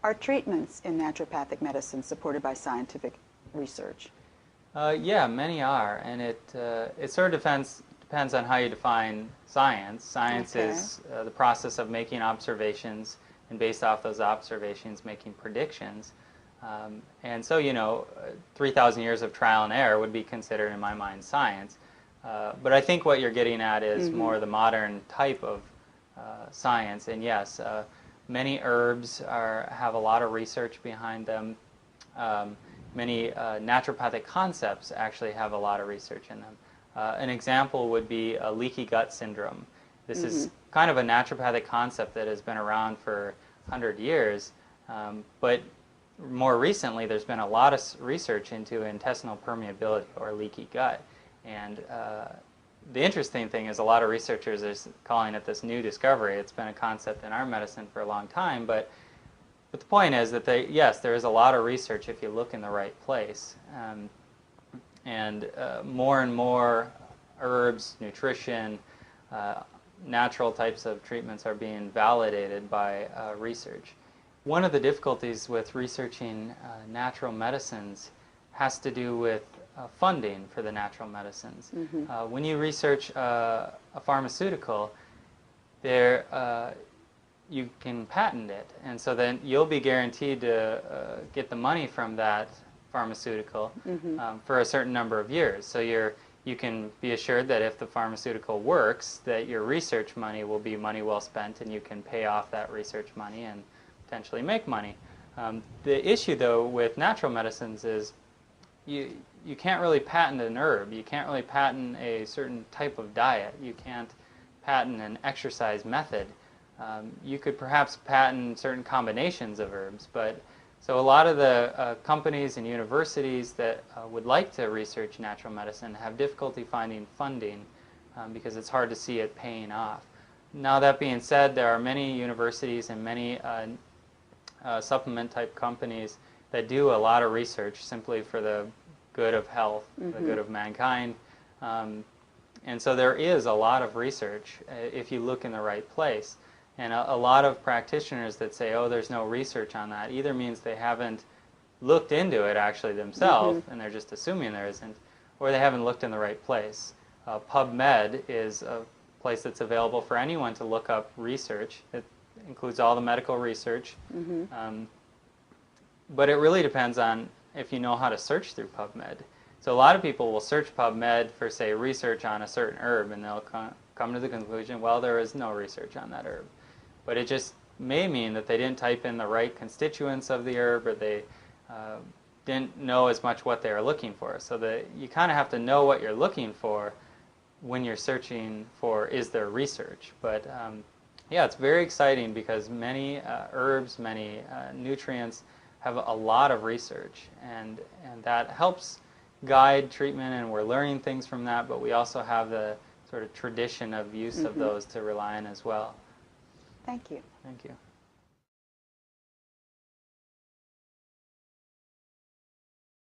Are treatments in naturopathic medicine supported by scientific research? Yeah, many are, and it sort of depends on how you define science. Science Okay. is the process of making observations, and based off those observations, making predictions. And so, 3,000 years of trial and error would be considered, in my mind, science. But I think what you're getting at is Mm-hmm. more the modern type of science. And yes, many herbs have a lot of research behind them. Many naturopathic concepts actually have a lot of research in them. An example would be a leaky gut syndrome. This Mm-hmm. is kind of a naturopathic concept that has been around for 100 years, but more recently there's been a lot of research into intestinal permeability or leaky gut. And the interesting thing is a lot of researchers are calling it this new discovery. It's been a concept in our medicine for a long time, but the point is that yes, there is a lot of research if you look in the right place. And more and more herbs, nutrition, natural types of treatments are being validated by research. One of the difficulties with researching natural medicines has to do with funding for the natural medicines. Mm-hmm. When you research a pharmaceutical, you can patent it, and so then you'll be guaranteed to get the money from that pharmaceutical Mm-hmm. For a certain number of years. So you can be assured that if the pharmaceutical works, that your research money will be money well spent, and you can pay off that research money and potentially make money. The issue, though, with natural medicines is you can't really patent an herb. You can't really patent a certain type of diet. You can't patent an exercise method. You could perhaps patent certain combinations of herbs, but so a lot of the companies and universities that would like to research natural medicine have difficulty finding funding because it's hard to see it paying off. Now, that being said, there are many universities and many supplement type companies that do a lot of research simply for the good of health, Mm-hmm. the good of mankind. And so there is a lot of research if you look in the right place. And a lot of practitioners that say, oh, there's no research on that, either means they haven't looked into it actually themselves, Mm-hmm. and they're just assuming there isn't, or they haven't looked in the right place. PubMed is a place that's available for anyone to look up research. It includes all the medical research. Mm-hmm. But it really depends on if you know how to search through PubMed. So a lot of people will search PubMed for, say, research on a certain herb, and they'll come to the conclusion, well, there is no research on that herb. But it just may mean that they didn't type in the right constituents of the herb, or they didn't know as much what they were looking for. So that you kind of have to know what you're looking for when you're searching for, is there research? But yeah, it's very exciting because many herbs, many nutrients have a lot of research, and that helps guide treatment, and we're learning things from that, but we also have the sort of tradition of use of those to rely on as well. Thank you. Thank you.